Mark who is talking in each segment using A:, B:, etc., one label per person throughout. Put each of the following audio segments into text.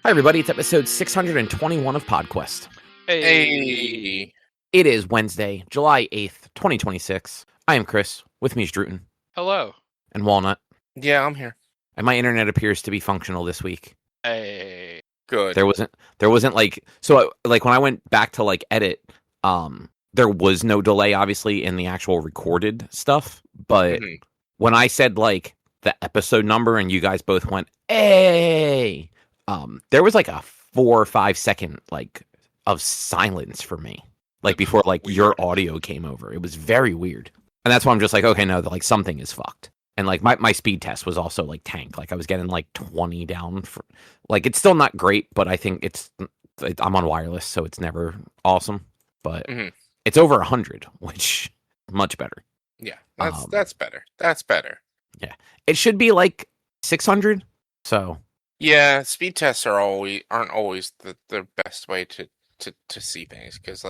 A: Hi, everybody. It's episode 621 of PodQuest.
B: Hey.
A: It is Wednesday, July 8th, 2026. I am Chris. With me is Druten.
B: Hello.
A: And Walnut.
B: Yeah, I'm here.
A: And my internet appears to be functional this week.
B: Hey.
A: Good. There wasn't when I went back to edit, there was no delay, obviously, in the actual recorded stuff. But when I said the episode number and you guys both went, hey, there was a 4 or 5 second of silence for me, before your audio came over. It was very weird, and that's why I'm just okay, no, something is fucked. And my speed test was also tank. I was getting 20 down for it's still not great, but I think I'm on wireless, so it's never awesome, but it's over 100, which much better.
B: Yeah, that's better. That's better.
A: Yeah, it should be 600. So
B: yeah, speed tests aren't always the best way to see things, because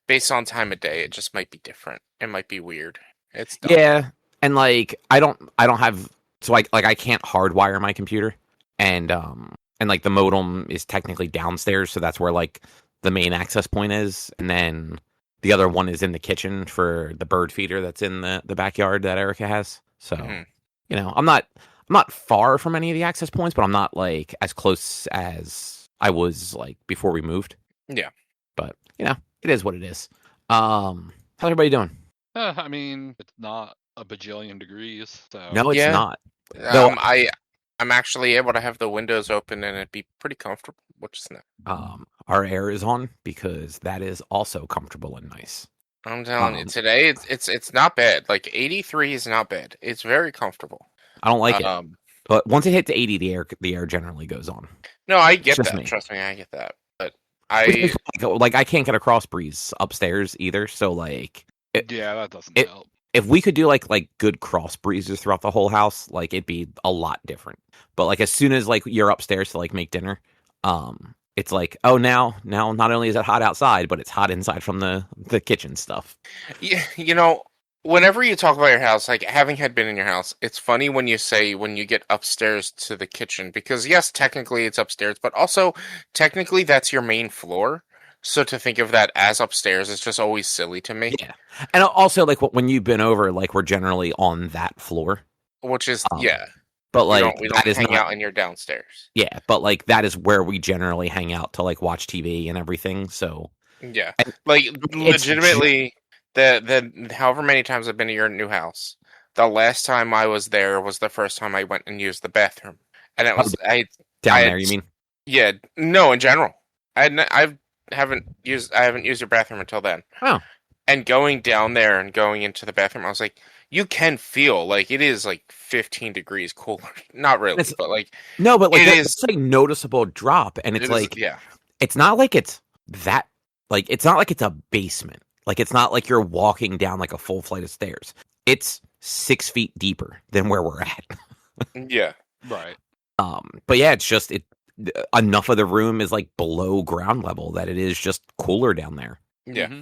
B: based on time of day, it just might be different. It might be weird. It's dumb.
A: Yeah, and I don't have, so I can't hardwire my computer, and the modem is technically downstairs, so that's where the main access point is, and then the other one is in the kitchen for the bird feeder that's in the backyard that Erica has. So I'm not far from any of the access points, but I'm not as close as I was before we moved.
B: Yeah.
A: But it is what it is. How's everybody doing?
C: I mean, it's not a bajillion degrees, so
A: no, it's not.
B: I'm actually able to have the windows open and it'd be pretty comfortable, which is nice.
A: Our air is on because that is also comfortable and nice.
B: I'm telling you, today it's not bad. 83 is not bad. It's very comfortable.
A: I don't like it, but once it hits 80, the air generally goes on.
B: No, I get that. Trust me, I get that. But
A: I can't get a cross breeze upstairs either. So
C: that doesn't help.
A: If we could do good cross breezes throughout the whole house, it'd be a lot different. But as soon as you're upstairs to make dinner, it's oh, now not only is it hot outside, but it's hot inside from the kitchen stuff.
B: Yeah, whenever you talk about your house, having had been in your house, it's funny when you say when you get upstairs to the kitchen, because yes, technically it's upstairs, but also technically that's your main floor. So to think of that as upstairs is just always silly to me.
A: Yeah, and also when you've been over, we're generally on that floor,
B: which is
A: But
B: we don't hang out in your downstairs.
A: Yeah, but that is where we generally hang out to watch TV and everything. So
B: yeah, legitimately, the however many times I've been to your new house, the last time I was there was the first time I went and used the bathroom, and it was
A: there. You mean?
B: Yeah, no, in general, I haven't used your bathroom until then.
A: Oh,
B: and going down there and going into the bathroom, I was you can feel it is 15 degrees cooler. Not really, but
A: no, but
B: it
A: is a noticeable drop, and it's it's not it's that it's not it's a basement. It's not you're walking down a full flight of stairs. It's 6 feet deeper than where we're at.
B: Yeah,
C: right.
A: But yeah, it's just enough of the room is below ground level that it is just cooler down there.
B: Yeah.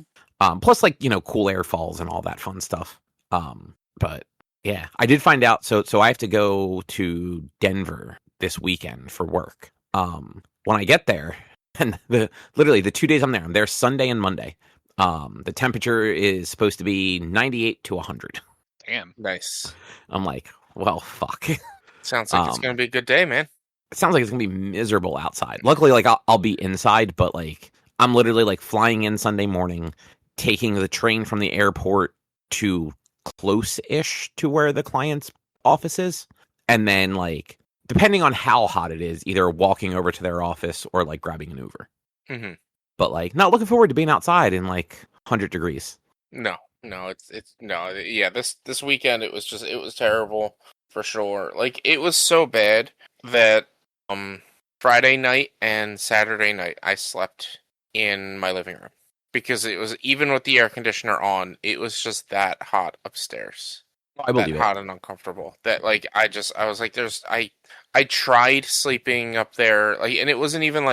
A: Plus cool air falls and all that fun stuff. But yeah, I did find out. So I have to go to Denver this weekend for work. When I get there, and literally the 2 days I'm there Sunday and Monday. The temperature is supposed to be 98 to 100.
C: Damn,
B: nice.
A: I'm well, fuck.
B: Sounds like it's gonna be a good day, man.
A: It sounds like it's gonna be miserable outside. Luckily, I'll be inside, but I'm literally flying in Sunday morning, taking the train from the airport to close-ish to where the client's office is, and then depending on how hot it is, either walking over to their office or grabbing an Uber. But not looking forward to being outside in 100 degrees.
B: No, it's no, yeah. This weekend it was terrible for sure. It was so bad that Friday night and Saturday night I slept in my living room. Because it was, even with the air conditioner on, it was just that hot upstairs.
A: I believe
B: that hot and uncomfortable. That I was I tried sleeping up there, and it wasn't even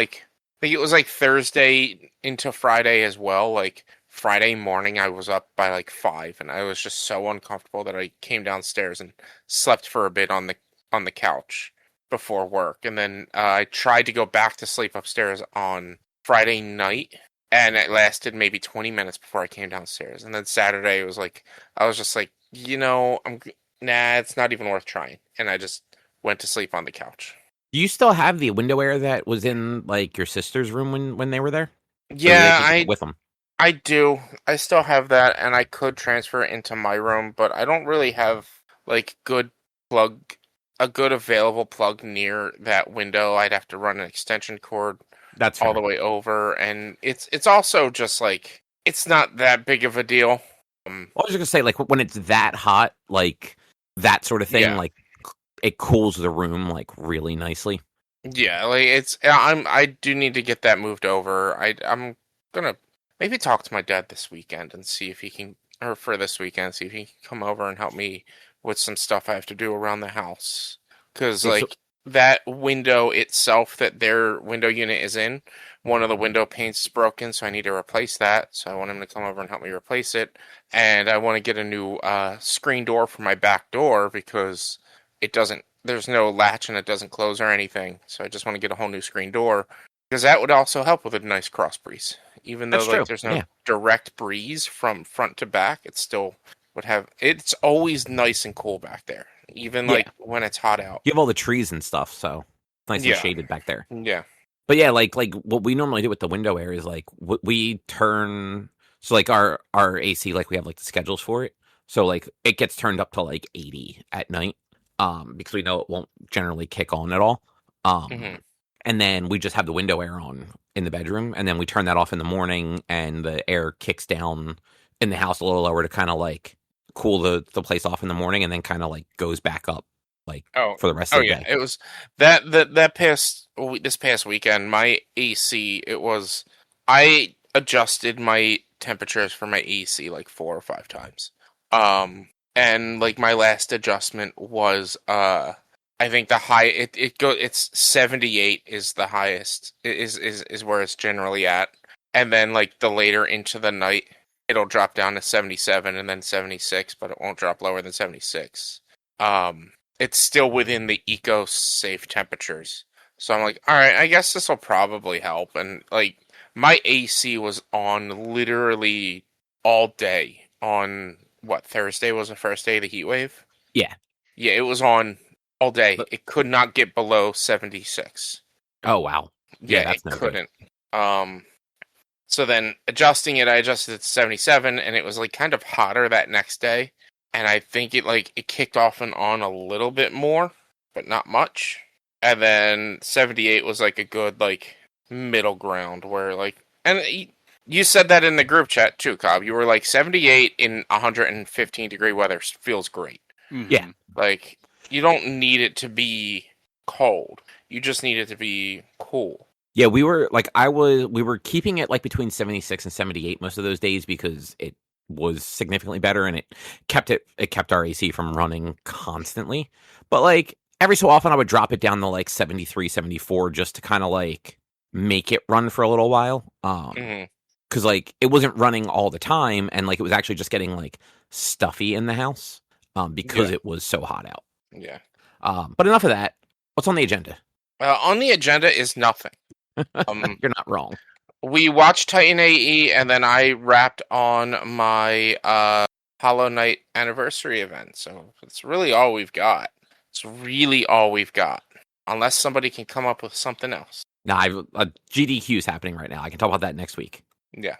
B: it was Thursday into Friday as well. Friday morning I was up by 5, and I was just so uncomfortable that I came downstairs and slept for a bit on the couch. before work, and then I tried to go back to sleep upstairs on Friday night, and it lasted maybe 20 minutes before I came downstairs. And then Saturday, it was like I was just like, nah, it's not even worth trying, and I just went to sleep on the couch.
A: Do you still have the window air that was in like your sister's room when they were there?
B: Yeah,
A: with them.
B: I do. I still have that, and I could transfer it into my room, but I don't really have like a good available plug near that window. I'd have to run an extension cord
A: That's
B: all the way over, and it's also just like it's not that big of a deal.
A: I was just gonna say, like when it's that hot, like that sort of thing, like it cools the room like really nicely.
B: Yeah, like I do need to get that moved over. I'm gonna maybe talk to my dad this weekend and see if he can, or for this weekend, see if he can come over and help me with some stuff I have to do around the house. Because that window itself that their window unit is in, one of the window panes is broken, so I need to replace that. So I want him to come over and help me replace it. And I want to get a new screen door for my back door because there's no latch and it doesn't close or anything. So I just want to get a whole new screen door because that would also help with a nice cross breeze. Even though there's no direct breeze from front to back, it still would have. It's always nice and cool back there, even like when it's hot out.
A: You have all the trees and stuff, so it's nice and shaded back there.
B: Yeah,
A: but yeah, like what we normally do with the window air is like we turn like our AC, like we have like the schedules for it, so like it gets turned up to like 80 at night, because we know it won't generally kick on at all. And then we just have the window air on in the bedroom, and then we turn that off in the morning, and the air kicks down in the house a little lower to kind of like cool the place off in the morning, and then kind of like goes back up like for the rest of the day.
B: It was this past weekend, my AC, I adjusted my temperatures for my AC like 4 or 5 times. And like my last adjustment was I think the high it's 78 is the highest is where it's generally at, and then like the later into the night it'll drop down to 77 and then 76, but it won't drop lower than 76. It's still within the eco safe temperatures, so I'm like, all right, I guess this will probably help. And like my AC was on literally all day on Thursday was the first day of the heat wave. Yeah, it was on all day. It could not get below 76.
A: Oh, wow.
B: Yeah, that's it couldn't. So then adjusting it, I adjusted it to 77, and it was like kind of hotter that next day. And I think it kicked off and on a little bit more, but not much. And then 78 was like a good like middle ground where like, and you said that in the group chat too, Cobb. You were like 78 in 115 degree weather feels great.
A: Mm-hmm. Yeah.
B: Like, you don't need it to be cold. You just need it to be cool.
A: Yeah, we were keeping it like between 76 and 78 most of those days because it was significantly better, and it kept our AC from running constantly. But like every so often I would drop it down to like 73, 74 just to kind of like make it run for a little while. Cuz like it wasn't running all the time, and like it was actually just getting like stuffy in the house because it was so hot out.
B: Yeah.
A: But enough of that. What's on the agenda?
B: On the agenda is nothing.
A: You're not wrong.
B: We watched Titan AE, and then I wrapped on my Hollow Knight anniversary event. So it's really all we've got. Unless somebody can come up with something else.
A: Nah, GDQ is happening right now. I can talk about that next week.
B: Yeah.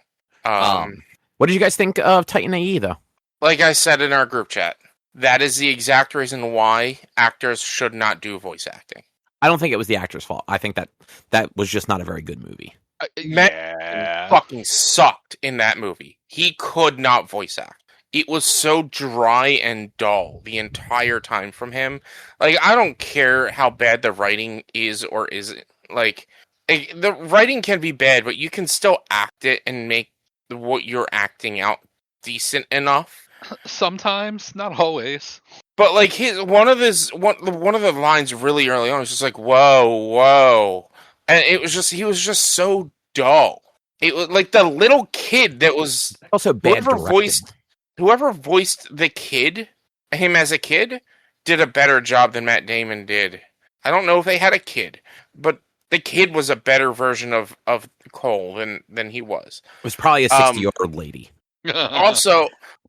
A: What did you guys think of Titan AE, though?
B: Like I said in our group chat, that is the exact reason why actors should not do voice acting.
A: I don't think it was the actor's fault. I think that was just not a very good movie.
B: Matt fucking sucked in that movie. He could not voice act. It was so dry and dull the entire time from him. Like, I don't care how bad the writing is or isn't. Like, the writing can be bad, but you can still act it and make what you're acting out decent enough.
C: Sometimes, not always.
B: But like one of the lines really early on was just like, whoa, and it was just he was just so dull. It was like the little kid that was
A: also bad.
B: Whoever voiced the kid, him as a kid, did a better job than Matt Damon did I don't know if they had a kid, but the kid was a better version of Cole than he was.
A: It was probably a 60-year-old lady.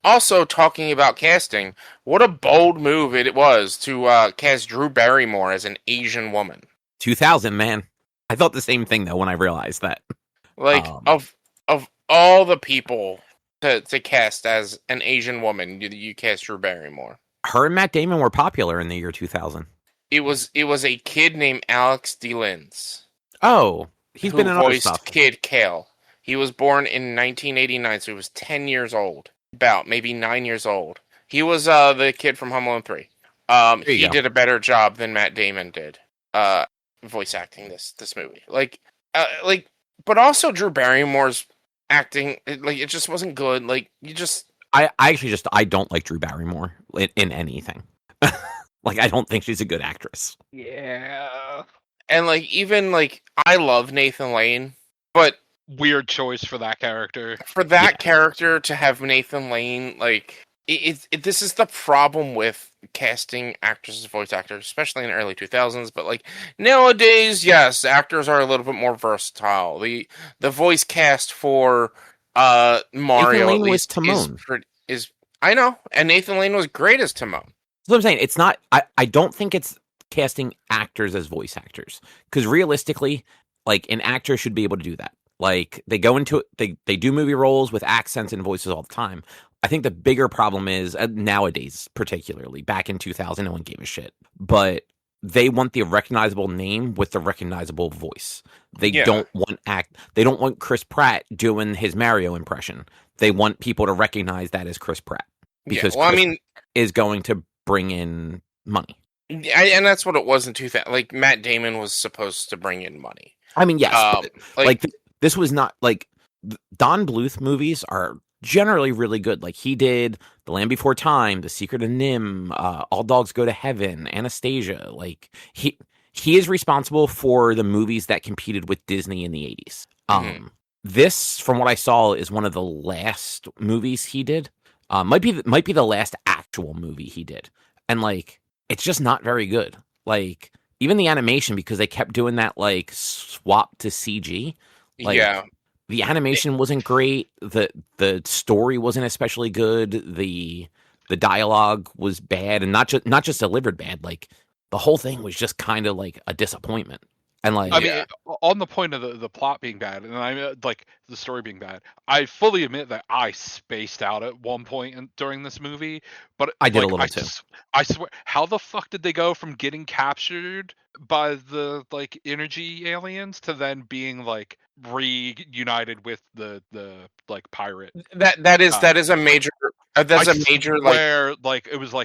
B: Also talking about casting, what a bold move it was to cast Drew Barrymore as an Asian woman.
A: 2000, man. I thought the same thing though when I realized that.
B: Like of all the people to cast as an Asian woman, you cast Drew Barrymore.
A: Her and Matt Damon were popular in the year 2000.
B: It was a kid named Alex DeLinz.
A: Oh, he's been in other
B: voiced
A: stuff.
B: Kid Kale. He was born in 1989, so he was 10 years old. About maybe 9 years old. He was the kid from Home Alone 3. He did a better job than Matt Damon did. Voice acting this movie. But also Drew Barrymore's acting, it just wasn't good.
A: I don't like Drew Barrymore in anything. I don't think she's a good actress.
C: Yeah.
B: And even I love Nathan Lane, but
C: weird choice for that character.
B: For that character to have Nathan Lane, this is the problem with casting actors as voice actors, especially in the early 2000s. But nowadays, yes, actors are a little bit more versatile. The voice cast for Mario
A: Nathan Lane
B: at least
A: was Timon.
B: is I know, and Nathan Lane was great as Timon.
A: That's what I'm saying. It's not. I don't think it's casting actors as voice actors, because realistically, an actor should be able to do that. They go into it, they do movie roles with accents and voices all the time. I think the bigger problem is nowadays, particularly back in 2000, no one gave a shit. But they want the recognizable name with the recognizable voice. They don't want Chris Pratt doing his Mario impression. They want people to recognize that as Chris Pratt because is going to bring in money.
B: And that's what it was in 2000. Matt Damon was supposed to bring in money.
A: I mean, yes, this was not Don Bluth movies are generally really good. He did The Land Before Time, The Secret of Nim, All Dogs Go to Heaven, Anastasia. He is responsible for the movies that competed with Disney in the 80s. This, from what I saw, is one of the last movies he did. Might be the last actual movie he did, and it's just not very good. Even the animation, because they kept doing that swap to CG. The animation wasn't great. The story wasn't especially good. The dialogue was bad, and not just delivered bad. The whole thing was just kind of a disappointment. And
C: on the point of the plot being bad, and I mean, the story being bad, I fully admit that I spaced out at one point during this movie. But
A: I did a little too.
C: I swear, how the fuck did they go from getting captured by the energy aliens to then being reunited with the pirate?
B: That is a major. That's a major
C: where it was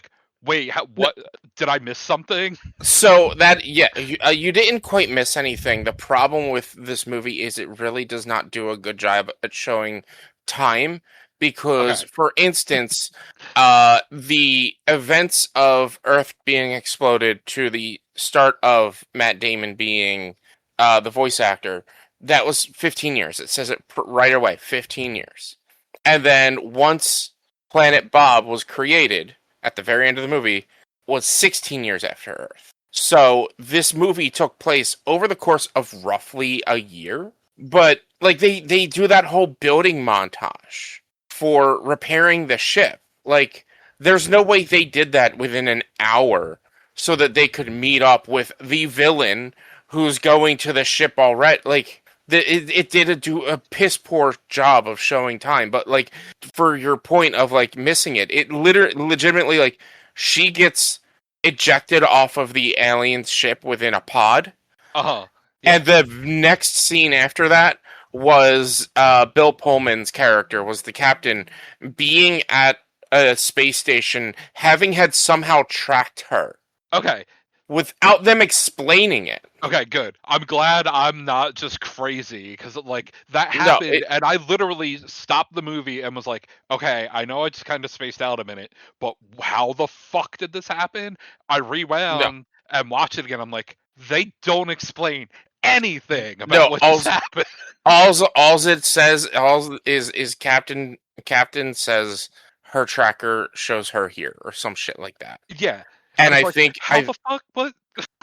C: wait, what? Did I miss something?
B: So you didn't quite miss anything. The problem with this movie is it really does not do a good job at showing time. Because, for instance, the events of Earth being exploded to the start of Matt Damon being the voice actor, that was 15 years. It says it right away, 15 years. And then once Planet Bob was created, at the very end of the movie, was 16 years after Earth. So this movie took place over the course of roughly a year. But they do that whole building montage for repairing the ship. There's no way they did that within an hour so that they could meet up with the villain who's going to the ship already. It did do a piss poor job of showing time. But for your point of missing it, it legitimately she gets ejected off of the alien ship within a pod.
C: Yeah.
B: And the next scene after that was Bill Pullman's character, was the captain, being at a space station, having had somehow tracked her.
C: Okay.
B: Without them explaining it.
C: Okay, good. I'm glad I'm not just crazy, because that happened, and I literally stopped the movie and was like, okay, I know I just kind of spaced out a minute, but how the fuck did this happen? I rewound and watched it again. I'm like, they don't explain anything about what just happened.
B: All it says is Captain says her tracker shows her here or some shit like that.
C: Yeah.
B: And I think
C: how the fuck? What?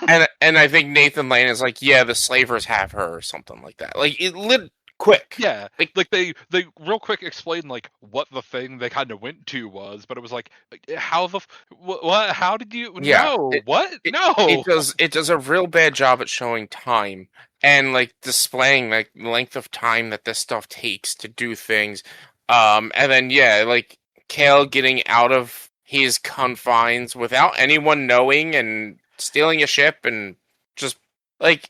B: and I think Nathan Lane is like, yeah, the slavers have her or something like that. Like it lit quick.
C: Yeah, like they real quick explained like what the thing they kind of went to was, but it was like how the what? How did you no what no?
B: It does a real bad job at showing time and like displaying like the length of time that this stuff takes to do things. And then yeah, like Kale getting out of his confines without anyone knowing and stealing a ship and just like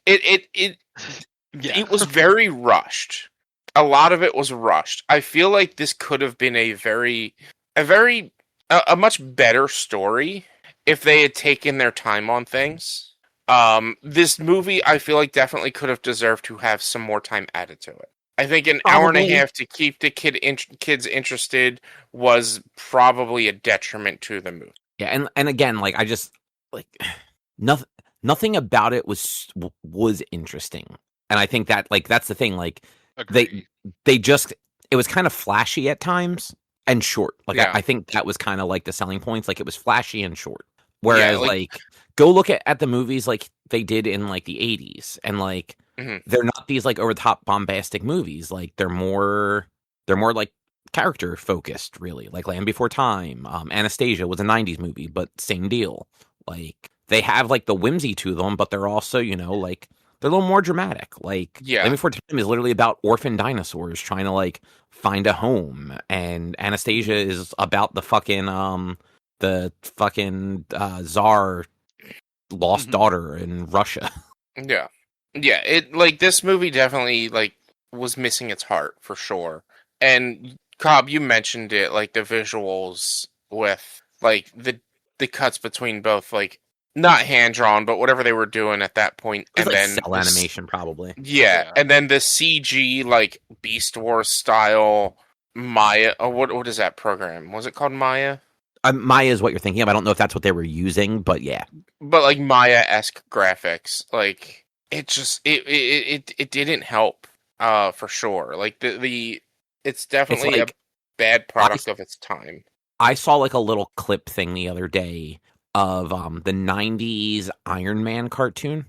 C: Yeah.
B: it was very rushed. A lot of it was rushed. I feel like this could have been a much better story if they had taken their time on things. This movie, I feel like definitely could have deserved to have some more time added to it. I think an hour and a half to keep the kids interested was probably a detriment to the movie.
A: Yeah, and again, like I just like nothing about it was interesting, and I think that like that's the thing. Like
C: Agreed.
A: they just it was kind of flashy at times and short. Like
B: Yeah.
A: I think that was kind of like the selling points. Like it was flashy and short. Whereas
B: Yeah,
A: like go look at the movies like they did in like the 80s, and like they're not these like over the top bombastic movies. Like they're more like character focused, really. Like Land Before Time, Anastasia was a 90s movie, but same deal. Like they have like the whimsy to them, but they're also, you know, like they're a little more dramatic. Like Land Before Time is literally about orphan dinosaurs trying to like find a home, and Anastasia is about the fucking czar lost daughter in Russia.
B: Yeah. Yeah, it like this movie definitely like was missing its heart for sure. And Cobb, you mentioned it, like the visuals with like the cuts between both like not hand drawn, but whatever they were doing at that point,
A: It's
B: and
A: like
B: then
A: cell animation probably.
B: Yeah, and then the CG like Beast Wars style Maya. Oh, what is that program? Was it called Maya?
A: Maya is what you're thinking of. I don't know if that's what they were using, but yeah.
B: But like Maya-esque graphics, like it just it didn't help for sure. Like the it's definitely
A: like,
B: a bad product of its time.
A: I saw like a little clip thing the other day of the 90s Iron Man cartoon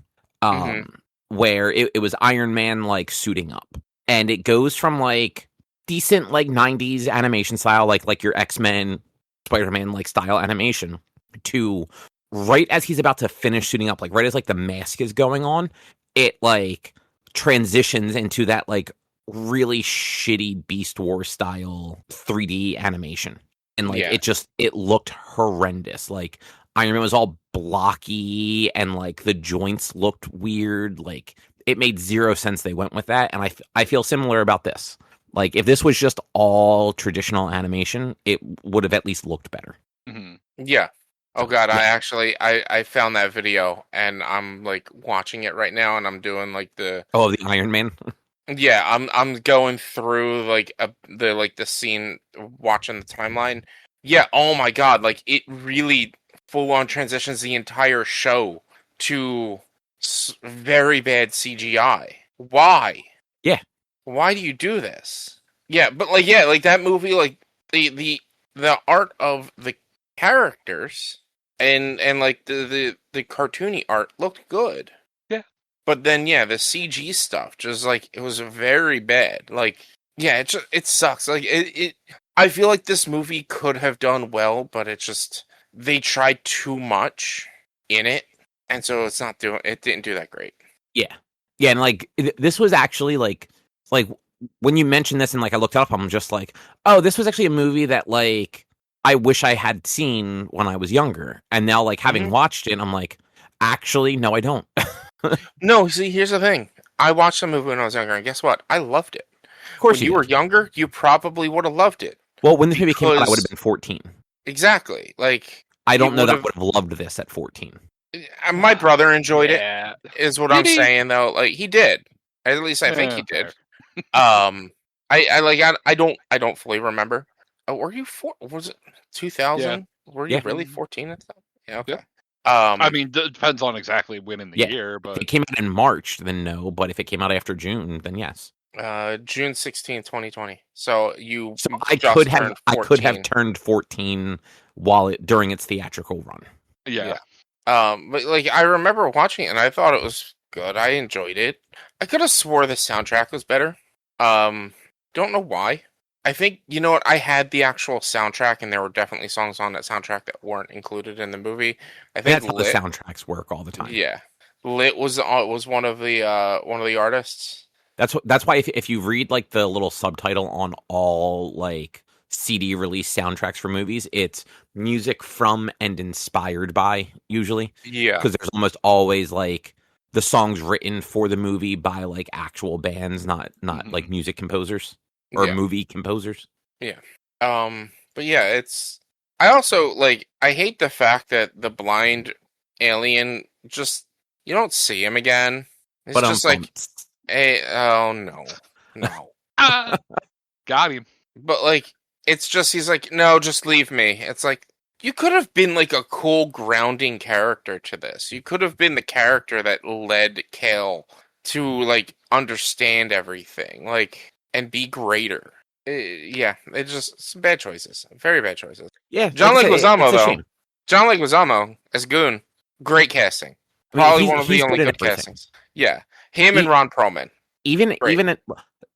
A: where it was Iron Man like suiting up, and it goes from like decent like 90s animation style like your X-Men, Spider-Man like style animation to right as he's about to finish suiting up, like right as like the mask is going on, it like transitions into that like really shitty Beast Wars style 3D animation. And like it looked horrendous. Like Iron Man was all blocky and like the joints looked weird. Like it made zero sense they went with that. And I feel similar about this. Like if this was just all traditional animation, it would have at least looked better.
B: Yeah. Oh god, I found that video and I'm like watching it right now, and I'm doing like the
A: Iron Man.
B: Yeah, I'm going through like the scene, watching the timeline. Yeah, oh my god, like it really full on transitions the entire show to very bad CGI. Why?
A: Yeah.
B: Why do you do this? Yeah, but like that movie, like the art of the characters and like the cartoony art looked good. But then, yeah, the CG stuff just like it was very bad. Like, yeah, it sucks. Like, I feel like this movie could have done well, but it just they tried too much in it, and so it didn't do that great.
A: Yeah, and like this was actually like when you mentioned this and like I looked it up, I'm just like, oh, this was actually a movie that like I wish I had seen when I was younger, and now like having watched it, I'm like, actually, no, I don't.
B: No, see, here's the thing. I watched the movie when I was younger, and guess what? I loved it.
A: Of course,
B: when you were younger, you probably would have loved it.
A: Well, when this movie came out, I would have been 14.
B: Exactly. Like
A: I don't know that I would have loved this at 14.
B: My brother enjoyed it. Is what I'm saying, though. Like he did. At least I think he did. I don't fully remember. Oh, were you was it 2000? Yeah. Were you really 14 at that? Yeah. Okay.
C: Yeah. I mean, depends on exactly when in the year, but
A: if it came out in March, then no. But if it came out after June, then yes.
B: June 16, 2020. So
A: I could have turned 14 during its theatrical run.
C: Yeah.
B: But like I remember watching it and I thought it was good. I enjoyed it. I could have swore the soundtrack was better. Don't know why. I think you know what I had the actual soundtrack and there were definitely songs on that soundtrack that weren't included in the movie. I think
A: That's how the soundtracks work all the time.
B: Yeah, Lit was one of the artists.
A: That's why if you read like the little subtitle on all like CD release soundtracks for movies, it's music from and inspired by usually.
B: Yeah,
A: because there's almost always like the songs written for the movie by like actual bands, not like music composers or movie composers.
B: Yeah. But yeah, it's. I also like. I hate the fact that the blind alien just you don't see him again. It's
A: But
B: just like, hey, oh no.
C: Got him.
B: But like, it's just he's like, no, just leave me. It's like you could have been like a cool grounding character to this. You could have been the character that led Kale to like understand everything, like and be greater. Yeah, it's just some bad choices. Very bad choices.
A: Yeah,
B: John Leguizamo though. John Leguizamo as Goon, great casting. Probably one of the only good castings. Yeah, him and Ron Perlman.
A: Even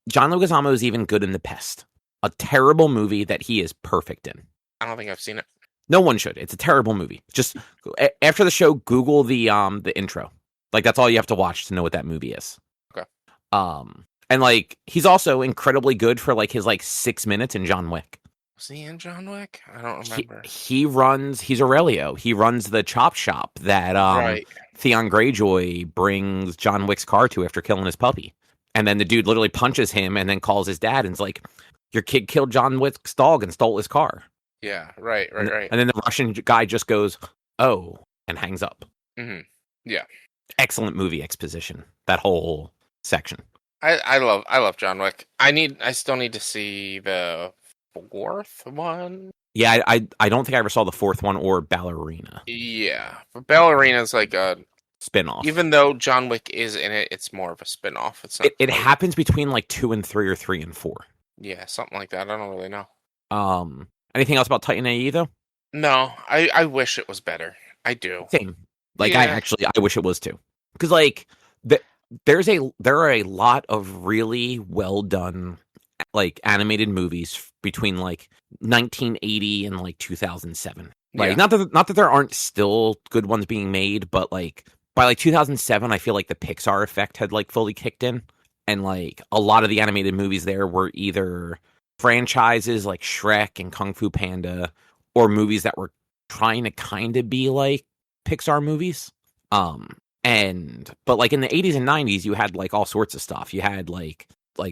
A: John Leguizamo is even good in The Pest, a terrible movie that he is perfect in.
B: I don't think I've seen it.
A: No one should. It's a terrible movie. Just after the show, Google the intro. Like that's all you have to watch to know what that movie is.
B: Okay.
A: And like he's also incredibly good for like his like 6 minutes in John Wick.
B: Was he in John Wick? I don't remember.
A: He's Aurelio. He runs the chop shop that Theon Greyjoy brings John Wick's car to after killing his puppy. And then the dude literally punches him and then calls his dad and is like, your kid killed John Wick's dog and stole his car.
B: Yeah, right.
A: And then the Russian guy just goes, oh, and hangs up.
B: Mm-hmm. Yeah.
A: Excellent movie exposition, that whole section.
B: I love John Wick. I still need to see the fourth one.
A: Yeah, I don't think I ever saw the fourth one or Ballerina.
B: Yeah, but Ballerina's like a
A: spin-off.
B: Even though John Wick is in it, it's more of a spin-off. It's not
A: it happens between like 2 and 3 or 3 and 4.
B: Yeah, something like that. I don't really know.
A: Anything else about Titan AE though?
B: No, I wish it was better. I do.
A: Same. Like I wish it was too. Because like there are a lot of really well done like animated movies between like 1980 and like 2007. Like not that there aren't still good ones being made, but like by like 2007 I feel like the Pixar effect had like fully kicked in, and like a lot of the animated movies there were either franchises like Shrek and Kung Fu Panda or movies that were trying to kind of be like Pixar movies. But like in the 80s and 90s you had like all sorts of stuff. You had like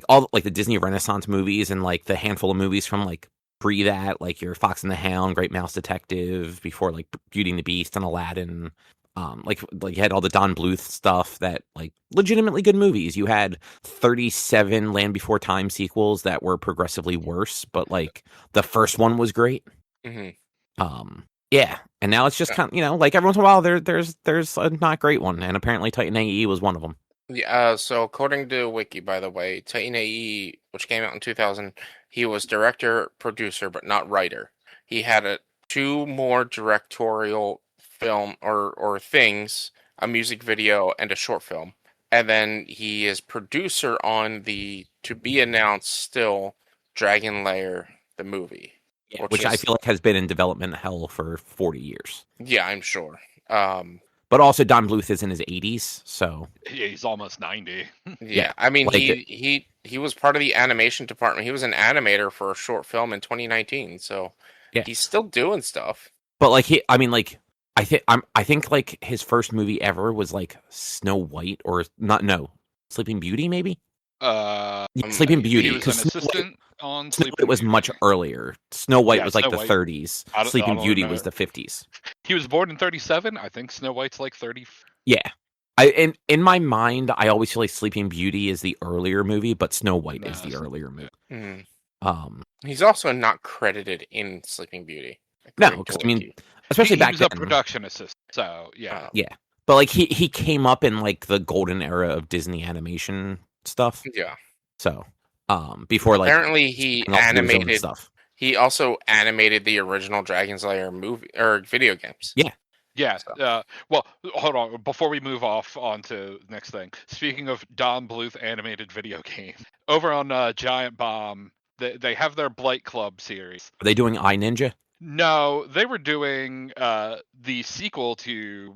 A: all like the Disney Renaissance movies and like the handful of movies from like pre that, like your Fox and the Hound, Great Mouse Detective, before like Beauty and the Beast and Aladdin. Like you had all the Don Bluth stuff that like legitimately good movies. You had 37 Land Before Time sequels that were progressively worse, but like the first one was great.
B: Mm-hmm.
A: Yeah, and now it's just kind of, like every once in a while there's a not great one, and apparently Titan AE was one of them.
B: Yeah, so according to Wiki, by the way, Titan AE, which came out in 2000, he was director, producer, but not writer. He had 2 more directorial film or things, a music video and a short film. And then he is producer on the to be announced still Dragon Lair, the movie.
A: Yeah, which I feel like has been in development hell for 40 years.
B: Yeah, I'm sure.
A: But also Don Bluth is in his 80s, so
C: yeah, he's almost 90.
B: Yeah, I mean like he was part of the animation department. He was an animator for a short film in 2019, so he's still doing stuff.
A: But like I think like his first movie ever was like Snow White or Sleeping Beauty maybe. Sleeping Beauty.
C: He was an assistant on Sleeping
A: It was
C: Beauty.
A: much earlier. Snow White was like
C: Snow
A: the
C: White.
A: 30s. Sleeping Beauty was the 50s.
C: He was born in 37. I think Snow White's like 30.
A: Yeah. In my mind, I always feel like Sleeping Beauty is the earlier movie, but Snow White is the earlier movie.
B: Mm-hmm. He's also not credited in Sleeping Beauty.
A: No, because I mean, especially back then,
C: he was a production assistant. So yeah,
A: but like he came up in like the golden era of Disney animation stuff.
B: Yeah.
A: So before like
B: apparently he animated stuff. He also animated the original Dragon's Lair movie or video games.
A: Yeah.
C: Yeah.
B: So.
C: Well, hold on. Before we move off onto the next thing, speaking of Don Bluth animated video game, over on Giant Bomb, they have their Blight Club series.
A: Are they doing iNinja?
C: No, they were doing the sequel to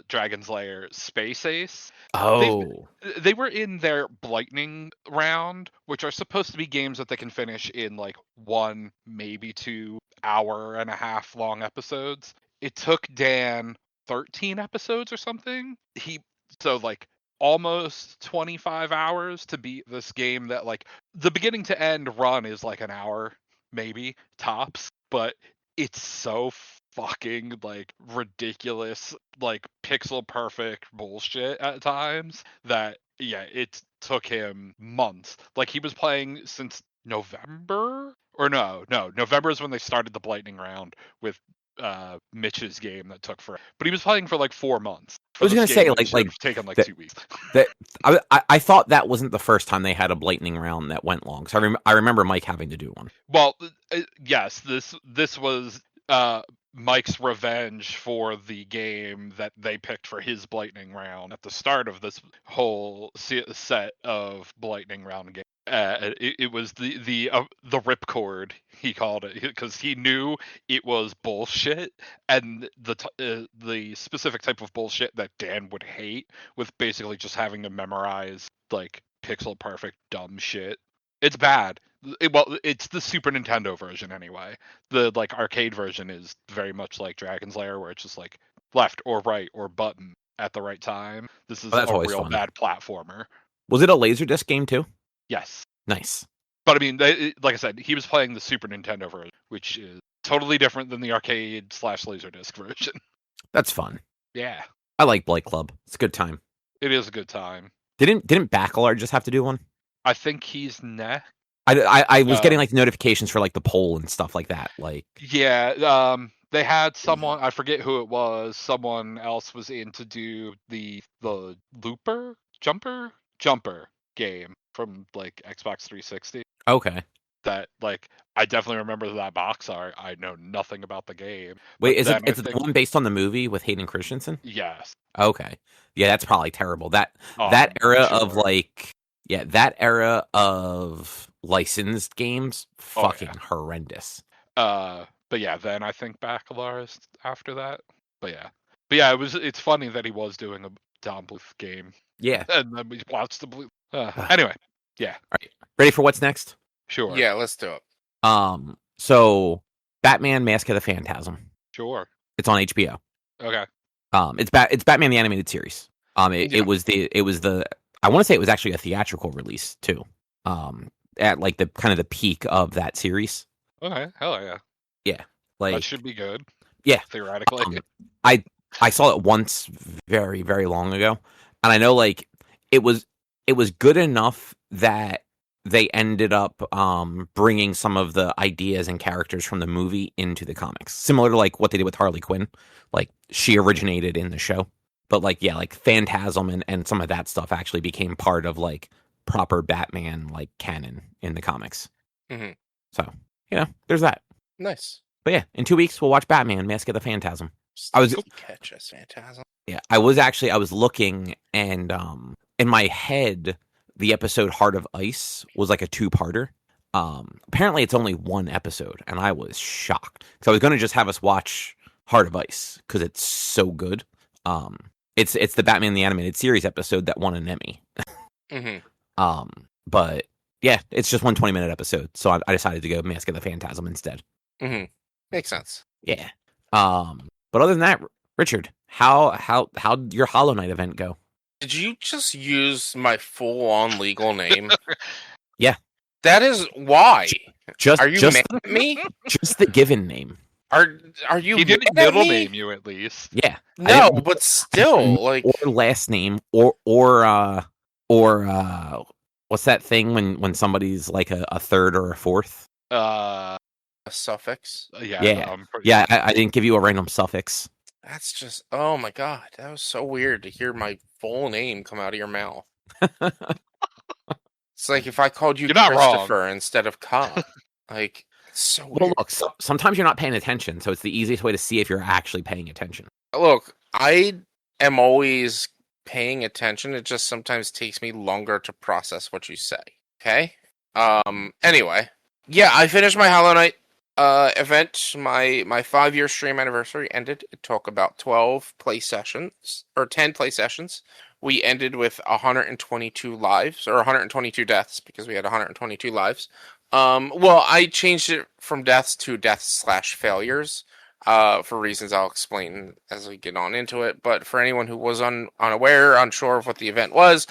C: Dragon's Lair, Space Ace.
A: Oh.
C: They were in their Blightning round, which are supposed to be games that they can finish in like 1, maybe 2 hour and a half long episodes. It took Dan 13 episodes or something. So like almost 25 hours to beat this game that like the beginning to end run is like an hour maybe tops, but it's so fucking like ridiculous, like pixel perfect bullshit at times that yeah, it took him months. Like he was playing since November, or November is when they started the Blightning round with Mitch's game that took for, but he was playing for like 4 months.
A: I was gonna say like
C: taken like
A: that,
C: 2 weeks.
A: That I thought that wasn't the first time they had a Blightning round that went long. So I remember Mike having to do one.
C: Well, yes, this was Mike's revenge for the game that they picked for his Blightning round at the start of this whole set of Blightning round games. It was the ripcord, he called it, because he knew it was bullshit, and the specific type of bullshit that Dan would hate, with basically just having to memorize like pixel perfect dumb shit. It's bad. It's the Super Nintendo version anyway. The like arcade version is very much like Dragon's Lair, where it's just like left or right or button at the right time. This is a real bad platformer.
A: Was it a Laserdisc game too?
C: Yes.
A: Nice.
C: But I mean, like I said, he was playing the Super Nintendo version, which is totally different than the arcade / Laserdisc version.
A: That's fun.
C: Yeah.
A: I like Blight Club. It's a good time.
C: It is a good time.
A: Didn't Bacalar just have to do one?
C: I think he's next.
A: I was getting like notifications for like the poll and stuff like that. Like
C: yeah, they had someone, I forget who it was. Someone else was in to do the jumper game from like Xbox 360.
A: Okay.
C: That like I definitely remember that box art. I know nothing about the game.
A: Wait, is it the one based on the movie with Hayden Christensen?
C: Yes.
A: Okay. Yeah, that's probably terrible. That era of like. Yeah, that era of licensed games, fucking horrendous.
C: But yeah, then I think Bacalar is after that. But yeah, it's funny that he was doing a Don Bluth game.
A: Yeah,
C: and then we watched the Blue. Anyway, yeah.
A: All right, ready for what's next?
C: Sure.
B: Yeah, let's do it.
A: So Batman: Mask of the Phantasm.
C: Sure.
A: It's on HBO.
C: Okay.
A: It's Batman the Animated Series. It was the. I want to say it was actually a theatrical release too, at like the kind of the peak of that series.
C: Okay, hell yeah,
A: yeah, like
C: that should be good.
A: Yeah,
C: theoretically.
A: I saw it once very very long ago, and I know like it was good enough that they ended up bringing some of the ideas and characters from the movie into the comics, similar to like what they did with Harley Quinn. Like she originated in the show. But like yeah, like Phantasm and some of that stuff actually became part of like proper Batman like canon in the comics.
B: Mm-hmm.
A: So there's that.
B: Nice.
A: But yeah, in 2 weeks we'll watch Batman: Mask of the Phantasm.
B: Catch us, Phantasm.
A: Yeah, I was looking, and in my head the episode Heart of Ice was like a 2-parter. Apparently it's only 1 episode, and I was shocked because I was going to just have us watch Heart of Ice because it's so good. It's the Batman the Animated Series episode that won an Emmy.
B: Mm-hmm.
A: But yeah, it's just 1 20-minute episode, so I decided to go Mask of the Phantasm instead.
B: Mm-hmm. Makes sense.
A: Yeah. But other than that, Richard, how'd your Hollow Knight event go?
B: Did you just use my full-on legal name?
A: Yeah.
B: That is why. Are you mad at me?
A: Just the given name.
B: Are you?
C: He didn't middle name you at least.
A: Yeah.
B: No, but still, like
A: or last name or what's that thing when somebody's like a third or a fourth?
B: A suffix.
C: Yeah.
A: I didn't give you a random suffix.
B: That's just oh my god, that was so weird to hear my full name come out of your mouth. It's like if I called you Christopher instead of Cobb. Like. So
A: well, look, sometimes you're not paying attention, so it's the easiest way to see if you're actually paying attention.
B: look, I am always paying attention. It just sometimes takes me longer to process what you say. Okay. Anyway, yeah, I finished my Hollow Knight event. My 5-year stream anniversary ended. It took about 12 play sessions or 10 play sessions. We ended with 122 lives or 122 deaths because we had 122 lives. Well, I changed it from deaths to deaths/failures for reasons I'll explain as we get on into it. But for anyone who was unaware, unsure of what the event was,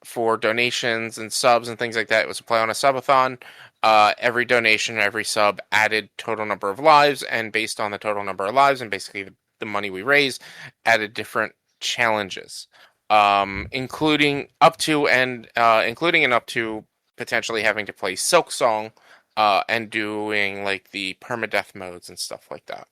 B: for donations and subs and things like that, it was a play on a subathon. Every donation, every sub added total number of lives, and based on the total number of lives and basically the money we raised, added different challenges, including up to potentially having to play Silk Song, and doing like the permadeath modes and stuff like that.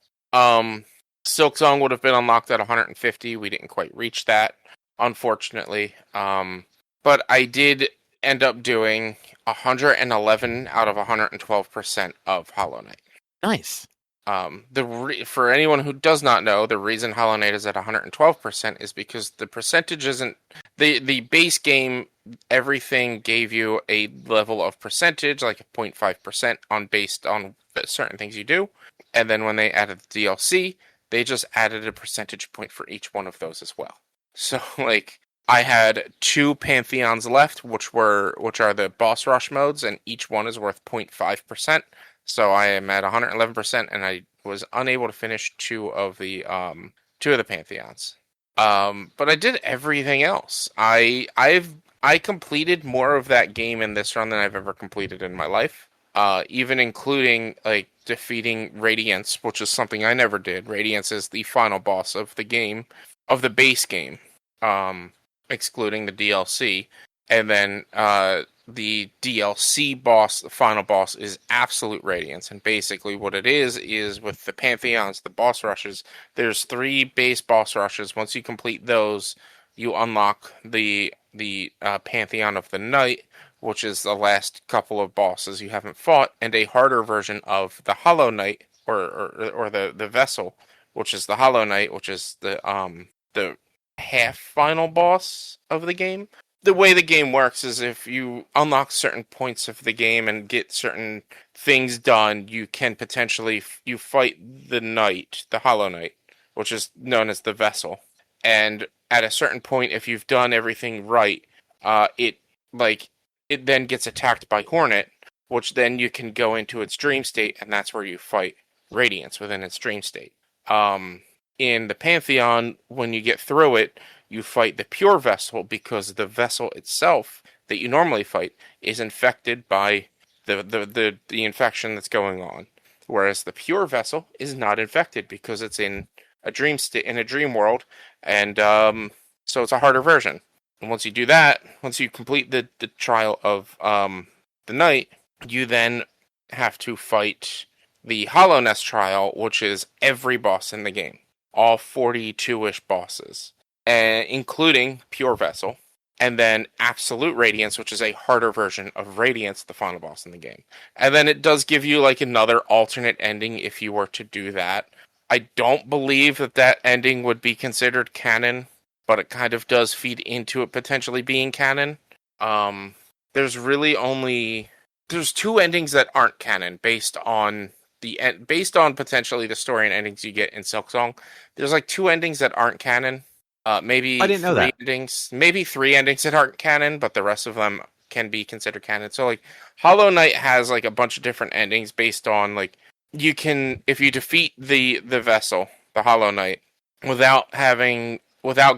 B: Silk Song would have been unlocked at 150. We didn't quite reach that, unfortunately. But I did end up doing 111 out of 112% of Hollow Knight.
A: Nice.
B: For anyone who does not know, the reason Hollow Knight is at 112% is because the percentage isn't the base game. Everything gave you a level of percentage, like 0.5% based on certain things you do, and then when they added the DLC, they just added a percentage point for each one of those as well. So, like, I had 2 Pantheons left, which are the boss rush modes, and each one is worth 0.5%. So I am at 111%, and I was unable to finish 2 of the Pantheons. But I did everything else. I completed more of that game in this run than I've ever completed in my life. Even including like defeating Radiance, which is something I never did. Radiance is the final boss of the game, of the base game, excluding the DLC, and then the DLC boss, the final boss, is Absolute Radiance, and basically what it is with the Pantheons, the boss rushes, there's 3 base boss rushes. Once you complete those, you unlock the Pantheon of the Night, which is the last couple of bosses you haven't fought, and a harder version of the Hollow Knight, or the Vessel, which is the Hollow Knight, which is the half final boss of the game. The way the game works is if you unlock certain points of the game and get certain things done, you can potentially you fight the Knight, the Hollow Knight, which is known as the Vessel. And at a certain point, if you've done everything right, it then gets attacked by Hornet, which then you can go into its dream state, and that's where you fight Radiance within its dream state. In the Pantheon, when you get through it, you fight the pure vessel because the vessel itself that you normally fight is infected by the infection that's going on, whereas the pure vessel is not infected because it's in a dream state, in a dream world, and so it's a harder version. And once you do that, once you complete the trial of the Knight, you then have to fight the Hollow Nest trial, which is every boss in the game, all 42-ish bosses, including Pure Vessel, and then Absolute Radiance, which is a harder version of Radiance, the final boss in the game. And then it does give you like another alternate ending if you were to do that. I don't believe that ending would be considered canon, but it kind of does feed into it potentially being canon. There's 2 endings that aren't canon based on potentially the story and endings you get in Silk Song. There's like 2 endings that aren't canon. Maybe
A: I didn't know that.
B: Maybe 3 endings that aren't canon, but the rest of them can be considered canon. So like Hollow Knight has like a bunch of different endings based on like if you defeat the vessel, the Hollow Knight, without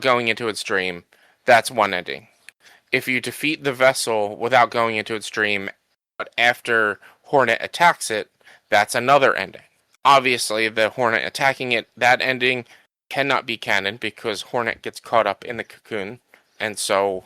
B: going into its dream, that's one ending. If you defeat the vessel without going into its dream, but after Hornet attacks it, that's another ending. Obviously, the Hornet attacking it, that ending cannot be canon because Hornet gets caught up in the cocoon, and so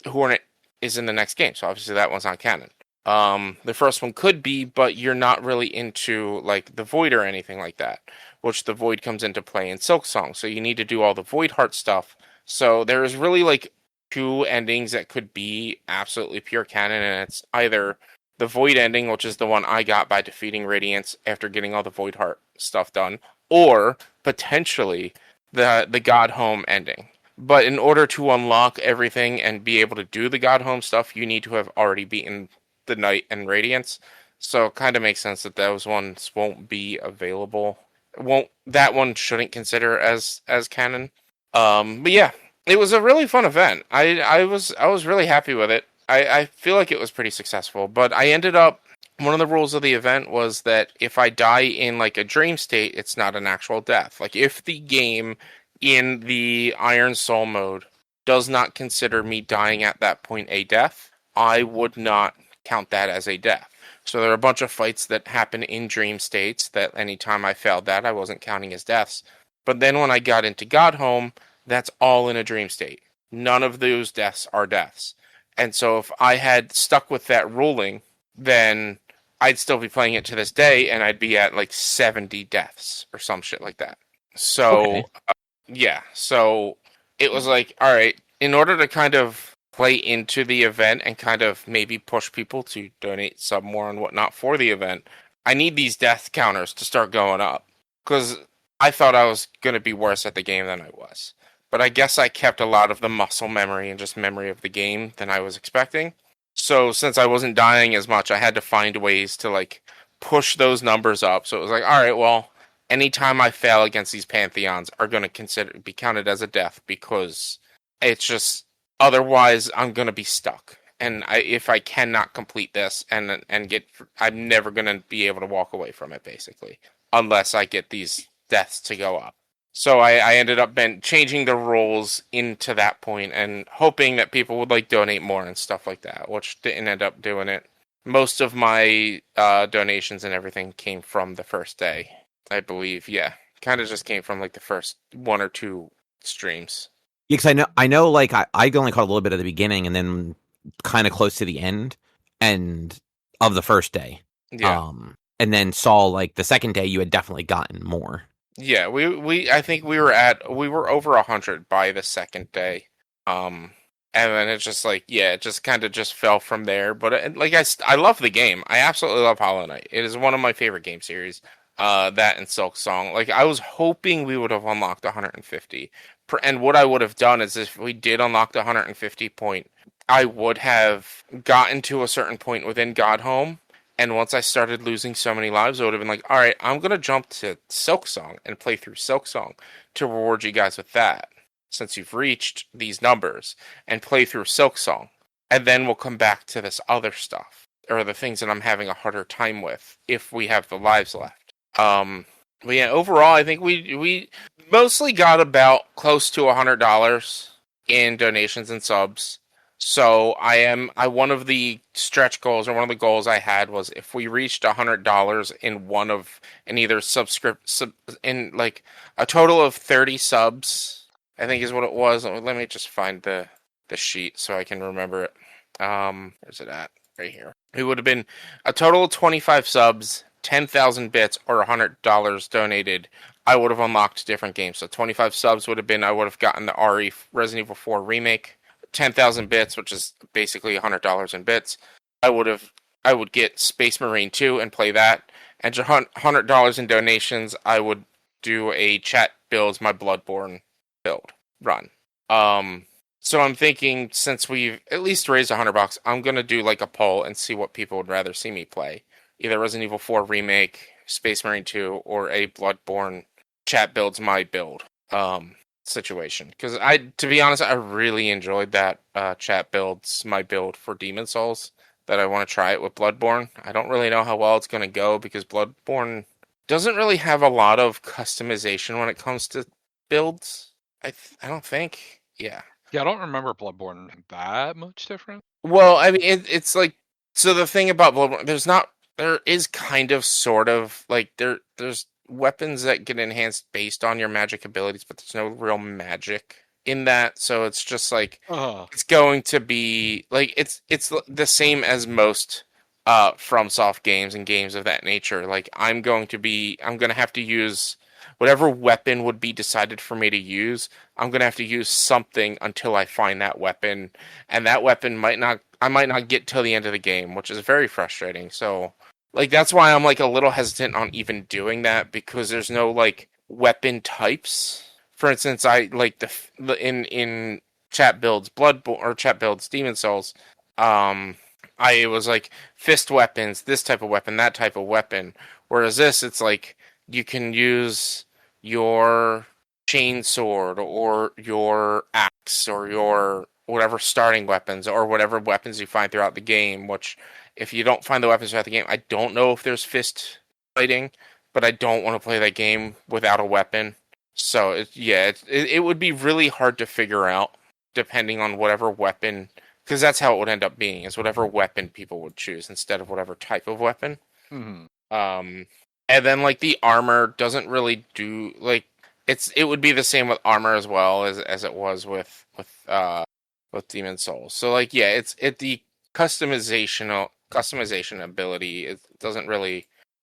B: Hornet is in the next game. So obviously that one's not canon. The first one could be, but you're not really into like the Void or anything like that, which the Void comes into play in Silk Song. So you need to do all the Void Heart stuff. So there is really like 2 endings that could be absolutely pure canon, and it's either the Void ending, which is the one I got by defeating Radiance after getting all the Void Heart stuff done, or potentially the God Home ending. But in order to unlock everything and be able to do the God Home stuff, you need to have already beaten the Night and Radiance. So it kind of makes sense that those ones won't be available. That one shouldn't consider as canon. But yeah, it was a really fun event. I was really happy with it. I feel like it was pretty successful, but I ended up one of the rules of the event was that if I die in like a dream state, it's not an actual death. Like if the game in the Iron Soul mode does not consider me dying at that point a death, I would not count that as a death. So there are a bunch of fights that happen in dream states that anytime I failed that, I wasn't counting as deaths. But then when I got into God Home, that's all in a dream state. None of those deaths are deaths. And so if I had stuck with that ruling, then I'd still be playing it to this day, and I'd be at like 70 deaths or some shit like that. So,
A: Okay.
B: yeah. So it was like, all right, in order to kind of play into the event and kind of maybe push people to donate some more and whatnot for the event, I need these death counters to start going up. Because I thought I was going to be worse at the game than I was. But I guess I kept a lot of the muscle memory and just memory of the game than I was expecting. So since I wasn't dying as much, I had to find ways to like push those numbers up. So it was like, all right, well, anytime I fail against these pantheons are going to be counted as a death because it's just otherwise I'm going to be stuck. And if I cannot complete this and get, I'm never going to be able to walk away from it basically, unless I get these deaths to go up. So I ended up changing the rules into that point and hoping that people would like donate more and stuff like that, which didn't end up doing it. Most of my donations and everything came from the first day, I believe. Yeah, kind of just came from like the first one or two streams.
A: Yeah, because I know, like I only caught a little bit at the beginning and then kind of close to the end and of the first day.
B: Yeah.
A: And then saw like the second day you had definitely gotten more.
B: Yeah, I think we were over 100 by the second day. And then it's just like, yeah, it just kind of just fell from there. But like I love the game. I absolutely love Hollow Knight. It is one of my favorite game series. That and Silk Song. Like I was hoping we would have unlocked 150. And what I would have done is if we did unlock the 150 point, I would have gotten to a certain point within God Home. And once I started losing so many lives, I would have been like, all right, I'm going to jump to Silk Song and play through Silk Song to reward you guys with that, since you've reached these numbers, and play through Silk Song. And then we'll come back to this other stuff, or the things that I'm having a harder time with, if we have the lives left. But yeah, overall, I think we mostly got about close to $100 in donations and subs. So one of the stretch goals, or one of the goals I had, was if we reached $100 in either in like a total of 30 subs, I think is what it was. Let me just find the sheet so I can remember it. Where's it at? Right here. It would have been a total of 25 subs, 10,000 bits, or $100 donated. I would have unlocked different games. So 25 subs would have been, I would have gotten the RE Resident Evil 4 remake. 10,000 bits, which is basically $100 in bits. I would get Space Marine 2 and play that. And $100 in donations, I would do a chat builds my Bloodborne build run. So I'm thinking, since we've at least raised $100, I'm gonna do like a poll and see what people would rather see me play. Either Resident Evil 4 remake, Space Marine 2, or a Bloodborne chat builds my build. Situation, because to be honest, I really enjoyed that chat builds my build for Demon Souls, that I want to try it with Bloodborne. I don't really know how well it's going to go because Bloodborne doesn't really have a lot of customization when it comes to builds. I don't think. Yeah,
C: I don't remember Bloodborne that much different.
B: well, I mean it's like, so the thing about Bloodborne, there is kind of sort of like there's weapons that get enhanced based on your magic abilities, but there's no real magic in that. So it's just like it's going to be like it's the same as most FromSoft games and games of that nature. Like I'm going to have to use whatever weapon would be decided for me to use. I'm going to have to use something until I find that weapon, and that weapon I might not get till the end of the game, which is very frustrating. So like that's why I'm like a little hesitant on even doing that, because there's no like weapon types. For instance, I like in chat builds Bloodborne or chat builds Demon Souls. I was like fist weapons, this type of weapon, that type of weapon. Whereas this, it's like you can use your chainsword or your axe or your whatever starting weapons or whatever weapons you find throughout the game. Which, if you don't find the weapons throughout the game, I don't know if there's fist fighting, but I don't want to play that game without a weapon. So it would be really hard to figure out depending on whatever weapon, because that's how it would end up being, is whatever weapon people would choose instead of whatever type of weapon.
C: Mm-hmm.
B: And then like the armor doesn't really do like it would be the same with armor as well as it was with Demon Souls. So like it's the customization ability.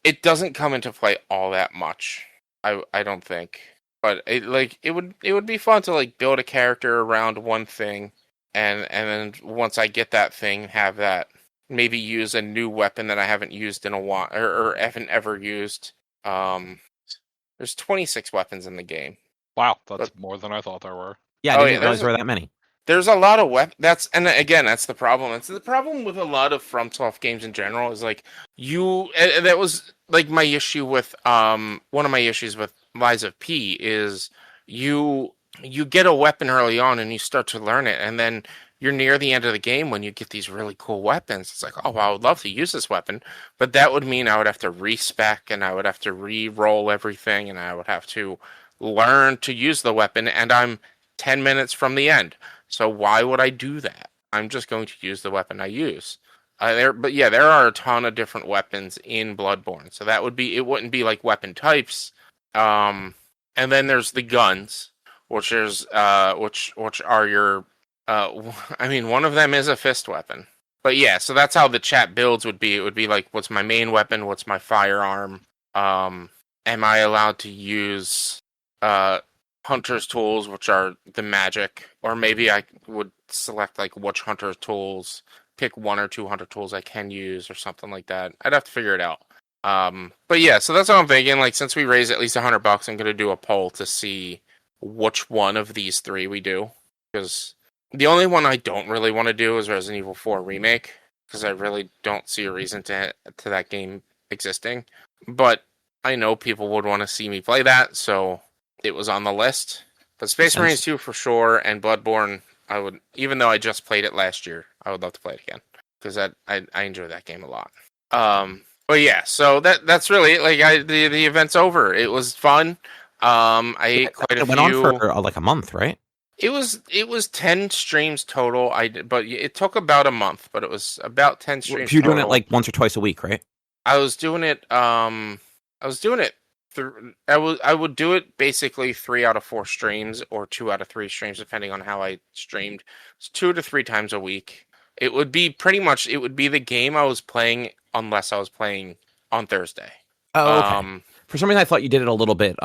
B: It doesn't come into play all that much. I don't think. But it would be fun to like build a character around one thing, and then once I get that thing, have that maybe use a new weapon that I haven't used in a while or haven't ever used. There's 26 weapons in the game.
C: Wow, that's more than I thought there were.
A: Yeah, I didn't realize there were that many.
B: There's a lot of weapons. That's the problem. It's the problem with a lot of FromSoft games in general. Is like that was like my issue with one of my issues with Lies of P is you get a weapon early on and you start to learn it, and then you're near the end of the game when you get these really cool weapons. It's like, oh wow, I would love to use this weapon, but that would mean I would have to respec and I would have to re-roll everything and I would have to learn to use the weapon, and I'm 10 minutes from the end. So why would I do that? I'm just going to use the weapon I use. There are a ton of different weapons in Bloodborne. So it wouldn't be like weapon types. And then there's the guns, which are your one of them is a fist weapon. But yeah, so that's how the chat builds would be. It would be like, what's my main weapon? What's my firearm? Am I allowed to use Hunter's tools, which are the magic, or maybe I would select like which Hunter's tools, pick 1 or 2 Hunter tools I can use or something like that. I'd have to figure it out. But yeah, so that's what I'm thinking. Like, since we raised at least $100, I'm going to do a poll to see which one of these 3 we do. Because the only one I don't really want to do is Resident Evil 4 Remake, because I really don't see a reason to that game existing. But I know people would want to see me play that, so it was on the list. But Space Marines 2 for sure, and Bloodborne, I would, even though I just played it last year, I would love to play it again, because I enjoy that game a lot. But yeah, so that's really it. Like, the event's over. It was fun. I ate quite a few.
A: It went on for like a month, right?
B: It was 10 streams total. But it took about a month, but it was about 10 streams.
A: You're doing it like once or twice a week, right?
B: I was doing it. I would do it basically 3 out of 4 streams or 2 out of 3 streams, depending on how I streamed. It's 2 to 3 times a week. It would be the game I was playing, unless I was playing on Thursday.
A: Oh, okay. For some reason, I thought you did it a little bit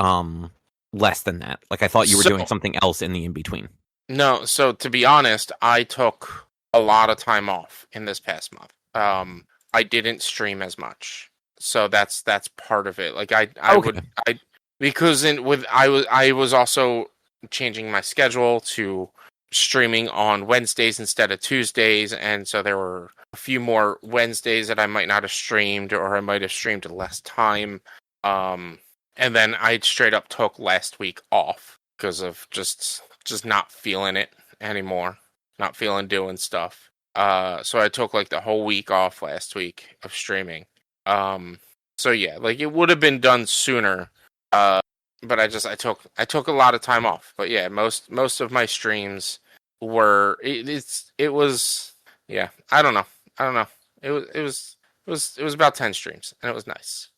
A: less than that. Like, I thought you were doing something else in the in-between.
B: No, so to be honest, I took a lot of time off in this past month. I didn't stream as much. So that's part of it. Like I was also changing my schedule to streaming on Wednesdays instead of Tuesdays, and so there were a few more Wednesdays that I might not have streamed, or I might have streamed less time. And then I straight up took last week off because of just not feeling it anymore, not feeling doing stuff. So I took like the whole week off last week of streaming. So yeah, like it would have been done sooner. But I took a lot of time off. But yeah, most of my streams were it was yeah, I don't know. It was about 10 streams, and it was nice.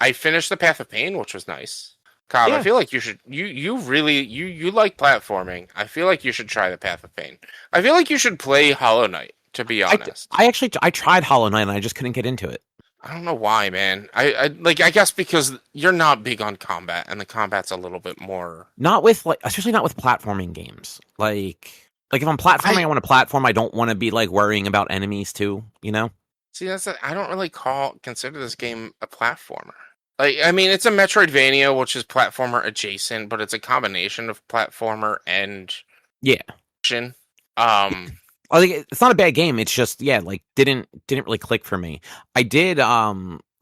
B: I finished the Path of Pain, which was nice. Kyle, yeah. I feel like you should you like platforming. I feel like you should try the Path of Pain. I feel like you should play Hollow Knight, to be honest.
A: I tried Hollow Knight and I just couldn't get into it.
B: I don't know why, man. I guess because you're not big on combat, and the combat's a little bit more.
A: Especially not with platforming games. Like if I'm platforming, I want to platform. I don't want to be like worrying about enemies too. You know.
B: See, I don't really consider this game a platformer. Like, I mean, it's a Metroidvania, which is platformer adjacent, but it's a combination of platformer and action.
A: I think it's not a bad game. It's just like didn't really click for me. I did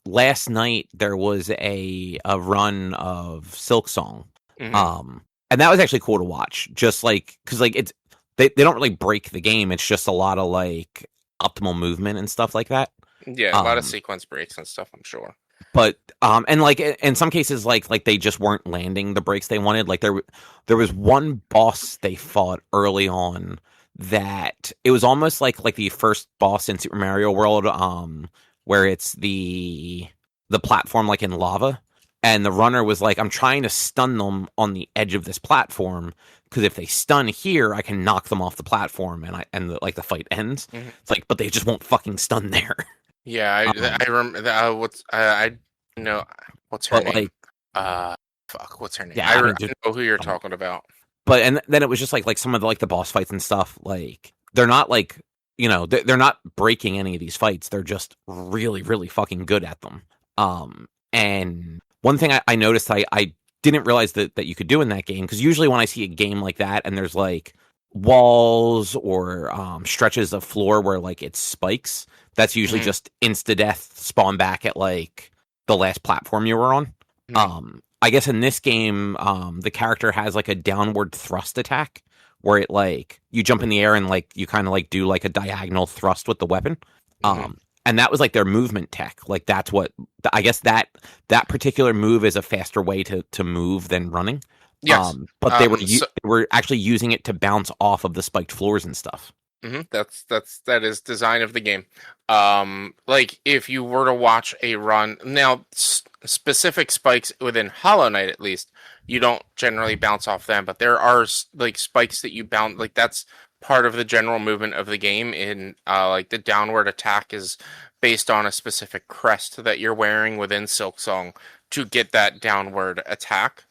A: last night. There was a run of Silk Song, and that was actually cool to watch. Just like because like it's they don't really break the game. It's just a lot of like optimal movement and stuff like that.
B: Yeah, a lot of sequence breaks and stuff, I'm sure.
A: But and like in some cases like they just weren't landing the breaks they wanted. Like there was one boss they fought early on that it was almost like the first boss in Super Mario World, where it's the platform like in lava, and the runner was like, I'm trying to stun them on the edge of this platform because if they stun here, I can knock them off the platform and the fight ends. Mm-hmm. It's like, but they just won't fucking stun there.
B: Yeah, I remember what's I know what's her name. What's her name?
A: Yeah,
B: I don't know who you're talking about.
A: But and then it was just like some of the boss fights and stuff. Like they're not like they're not breaking any of these fights. They're just really really fucking good at them. And one thing I noticed I didn't realize that you could do in that game, because usually when I see a game like that and there's like walls or stretches of floor where like it's spikes, that's usually just insta death, spawn back at like the last platform you were on. I guess in this game, the character has like a downward thrust attack where it like you jump in the air and like you kind of like do like a diagonal thrust with the weapon. And that was like their movement tech. Like that's what I guess that particular move is a faster way to move than running.
B: Yes,
A: but they were actually using it to bounce off of the spiked floors and stuff.
B: That is design of the game. Like if you were to watch a run now, specific spikes within Hollow Knight, at least you don't generally bounce off them, but there are like spikes that you bounce. Like that's part of the general movement of the game. In like the downward attack is based on a specific crest that you're wearing within Silk Song to get that downward attack.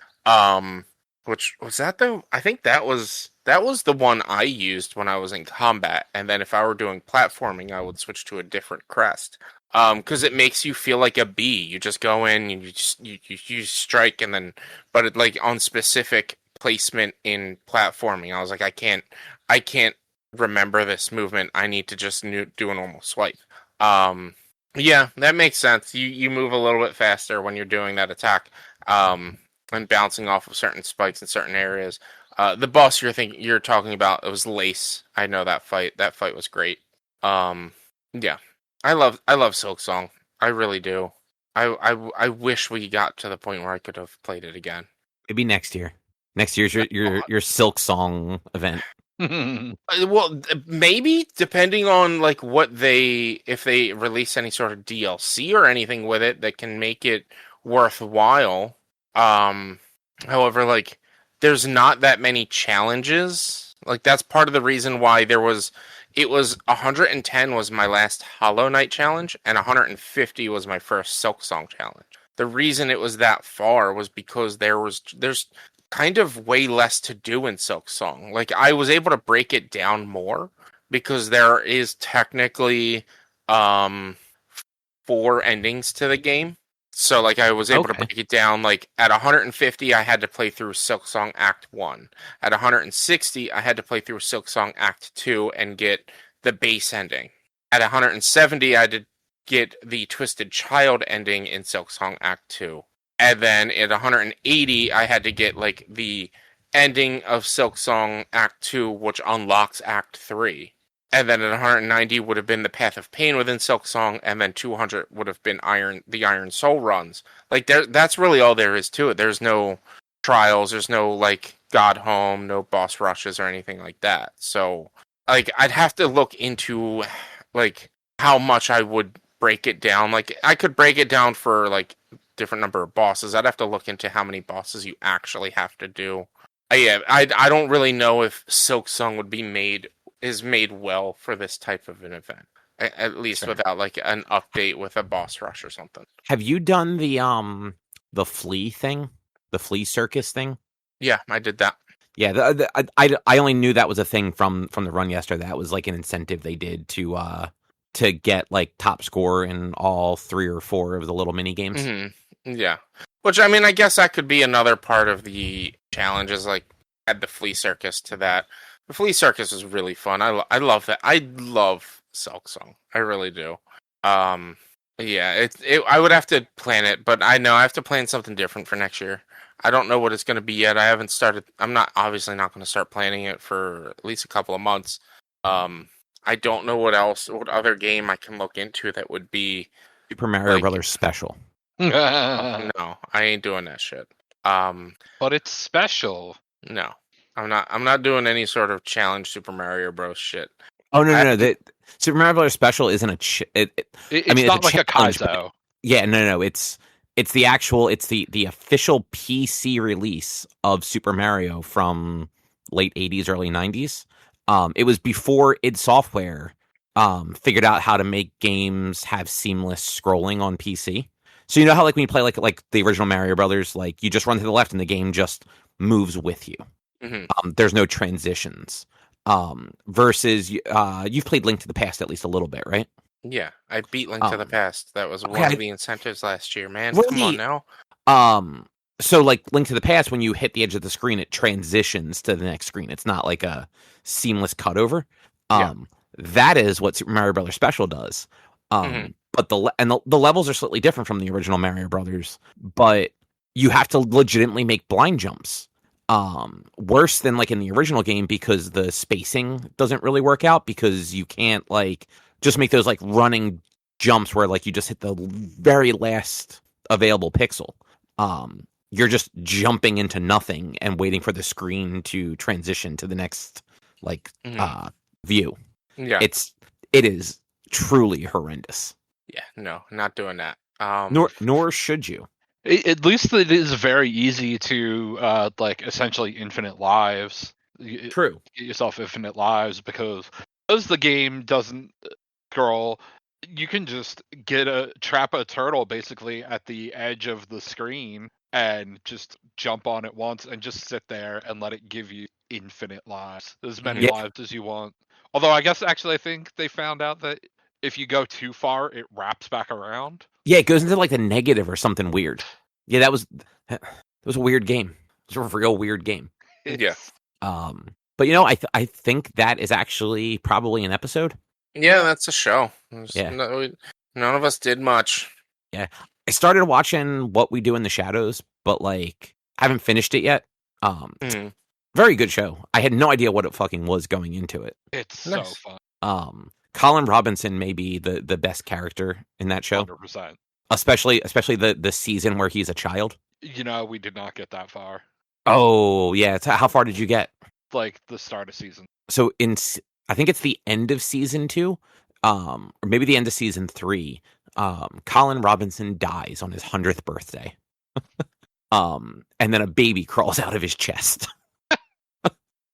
B: Which was that though? I think that was the one I used when I was in combat, and then if I were doing platforming, I would switch to a different crest. Because it makes you feel like a bee. You just go in, and you strike, and then, but it, like on specific placement in platforming, I was like, I can't remember this movement. I need to just do a normal swipe. Yeah, that makes sense. You move a little bit faster when you're doing that attack. And bouncing off of certain spikes in certain areas. The boss you're talking about, it was Lace. I know that fight. That fight was great. Yeah, I love Silk Song. I really do. I wish we got to the point where I could have played it again.
A: Maybe next year. Next year's your Silk Song event.
B: Well, maybe depending on like if they release any sort of DLC or anything with it that can make it worthwhile. However, like there's not that many challenges. Like that's part of the reason why it was 110 was my last Hollow Knight challenge and 150 was my first Silk Song challenge. The reason it was that far was because there's kind of way less to do in Silk Song. Like I was able to break it down more because there is technically 4 endings to the game. So, like, I was able to break it down, like, at 150, I had to play through Silk Song Act 1. At 160, I had to play through Silk Song Act 2 and get the base ending. At 170, I had to get the Twisted Child ending in Silk Song Act 2. And then at 180, I had to get, like, the ending of Silk Song Act 2, which unlocks Act 3. And then at 190 would have been the Path of Pain within Silk Song, and then 200 would have been the Iron Soul runs. Like that's really all there is to it. There's no trials, there's no like God Home, no boss rushes or anything like that. So like I'd have to look into like how much I would break it down. Like I could break it down for like different number of bosses. I'd have to look into how many bosses you actually have to do. Yeah, I don't really know if Silk Song would be made well for this type of an event, at least without like an update with a boss rush or something.
A: Have you done the flea thing, the flea circus thing?
B: Yeah, I did that.
A: Yeah, I only knew that was a thing from the run yesterday. That was like an incentive they did to get like top score in all 3 or 4 of the little mini games.
B: Yeah. Which, I mean, I guess that could be another part of the challenge is, like, add the flea circus to that. The flea circus is really fun. I love that. I love Silk Song. I really do. Yeah, I would have to plan it, but I know I have to plan something different for next year. I don't know what it's going to be yet. I haven't started. I'm obviously not going to start planning it for at least a couple of months. I don't know what other game I can look into that would be
A: Super Mario Brothers Special.
B: No, I ain't doing that shit.
C: But it's special.
B: No, I'm not. I'm not doing any sort of challenge Super Mario Bros. Shit.
A: Oh no! The Super Mario Brothers Special isn't a.
C: It's not like a Kaizo.
A: Yeah, no. It's the actual. It's the official PC release of Super Mario from late '80s, early '90s. It was before id Software figured out how to make games have seamless scrolling on PC. So you know how like when you play like the original Mario Brothers, like you just run to the left and the game just moves with you.
B: Mm-hmm.
A: There's no transitions. Versus you've played Link to the Past at least a little bit, right?
B: Yeah, I beat Link to the Past. That was one of the incentives last year, man.
A: Really?
B: Come on now.
A: So like Link to the Past, when you hit the edge of the screen, it transitions to the next screen. It's not like a seamless cutover. That is what Super Mario Brothers Special does. But the levels are slightly different from the original Mario Brothers, but you have to legitimately make blind jumps. Worse than like in the original game because the spacing doesn't really work out because you can't like just make those like running jumps where like you just hit the very last available pixel. You're just jumping into nothing and waiting for the screen to transition to the next like view.
B: Yeah,
A: it is truly horrendous.
B: Yeah, no, not doing that.
A: Nor should you.
C: At least it is very easy to like essentially infinite lives.
A: True.
C: Get yourself infinite lives because the game doesn't scroll. You can just trap a turtle basically at the edge of the screen and just jump on it once and just sit there and let it give you infinite lives, as many lives as you want. Although I think they found out that if you go too far, it wraps back around.
A: Yeah, it goes into like the negative or something weird. Yeah, that was a weird game. It was a real weird game.
B: Yeah.
A: But you know, I think that is actually probably an episode.
B: Yeah, that's a show.
A: Yeah.
B: None of us did much.
A: Yeah. I started watching What We Do in the Shadows, but like I haven't finished it yet. Very good show. I had no idea what it fucking was going into it.
C: It's nice. So
A: fun. Colin Robinson may be the best character in that show.
C: 100%. Especially
A: the season where he's a child.
C: You know, we did not get that far.
A: Oh, yeah. How far did you get?
C: Like the start of season.
A: So I think it's the end of season 2, or maybe the end of season 3. Colin Robinson dies on his 100th birthday. And then a baby crawls out of his chest.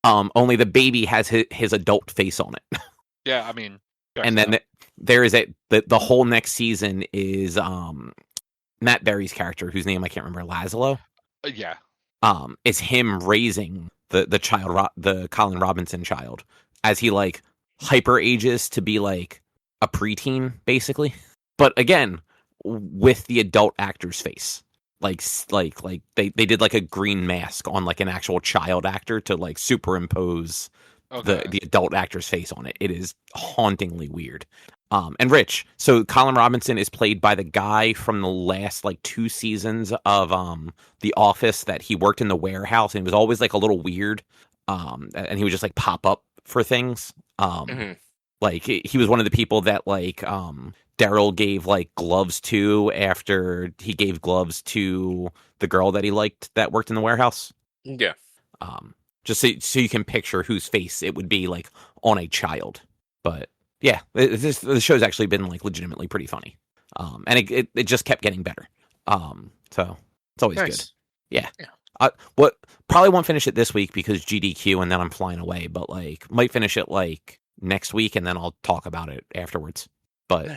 A: Only the baby has his adult face on it.
C: Yeah, I mean,
A: and then there is the whole next season is Matt Berry's character, whose name I can't remember, Laszlo.
C: Yeah.
A: It's him raising the child, the Colin Robinson child, as he like hyper ages to be like a preteen, basically. But again, with the adult actor's face. Like they did like a green mask on like an actual child actor to like superimpose the adult actor's face on it. It is hauntingly weird. And Rich, so Colin Robinson is played by the guy from the last like 2 seasons of The Office that he worked in the warehouse and it was always like a little weird. And he would just like pop up for things. Like he was one of the people that like Daryl gave like gloves to after he gave gloves to the girl that he liked that worked in the warehouse.
B: Yeah.
A: Just so you can picture whose face it would be like on a child. But yeah, the show's actually been like legitimately pretty funny. And it just kept getting better. So it's always good. Yeah. What probably won't finish it this week because GDQ and then I'm flying away, but like might finish it like next week and then I'll talk about it afterwards. But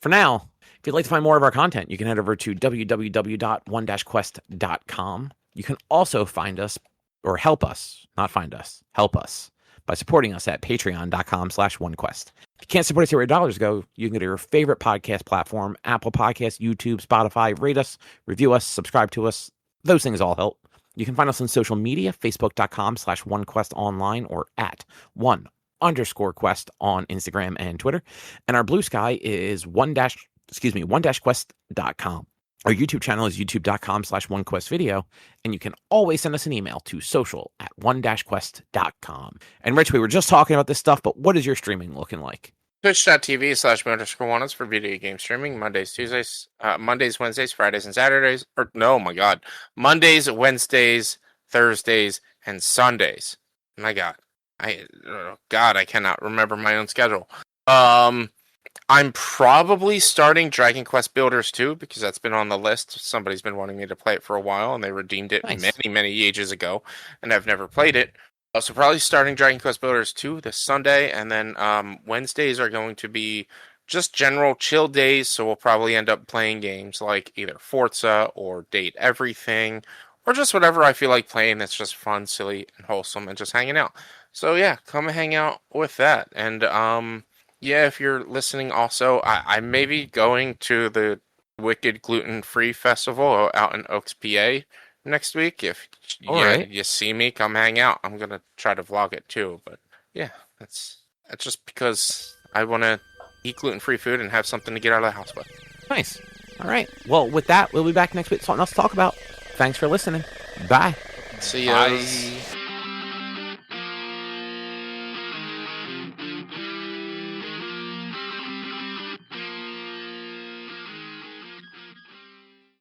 A: for now, if you'd like to find more of our content, you can head over to www.one-quest.com. You can also find us or help us, not find us, help us by supporting us at patreon.com/onequest. If you can't support us here where dollars go, you can go to your favorite podcast platform, Apple Podcasts, YouTube, Spotify, rate us, review us, subscribe to us. Those things all help. You can find us on social media, facebook.com/OneQuestOnline or at @1_Quest on Instagram and Twitter. And our Blue Sky is one-quest.com. Our YouTube channel is youtube.com/OneQuestVideo, and you can always send us an email to social@one-quest.com. And Rich, we were just talking about this stuff, but what is your streaming looking like?
B: Twitch.tv/Motorsports for video game streaming, Mondays, Wednesdays, Fridays, and Saturdays. Or, no, my God. Mondays, Wednesdays, Thursdays, and Sundays. My God. I cannot remember my own schedule. I'm probably starting Dragon Quest Builders 2 because that's been on the list. Somebody's been wanting me to play it for a while, and they redeemed it many ages ago, and I've never played it. So probably starting Dragon Quest Builders 2 this Sunday, and then Wednesdays are going to be just general chill days, so we'll probably end up playing games like either Forza or Date Everything, or just whatever I feel like playing that's just fun, silly, and wholesome, and just hanging out. So yeah, come and hang out with that. And yeah, if you're listening also, I may be going to the Wicked Gluten Free Festival out in Oaks, PA next week. If you see me, come hang out. I'm going to try to vlog it too. But yeah, that's just because I want to eat gluten-free food and have something to get out of the house with.
A: Nice. All right. Well, with that, we'll be back next week. Something else to talk about. Thanks for listening. Bye.
B: See ya. Bye.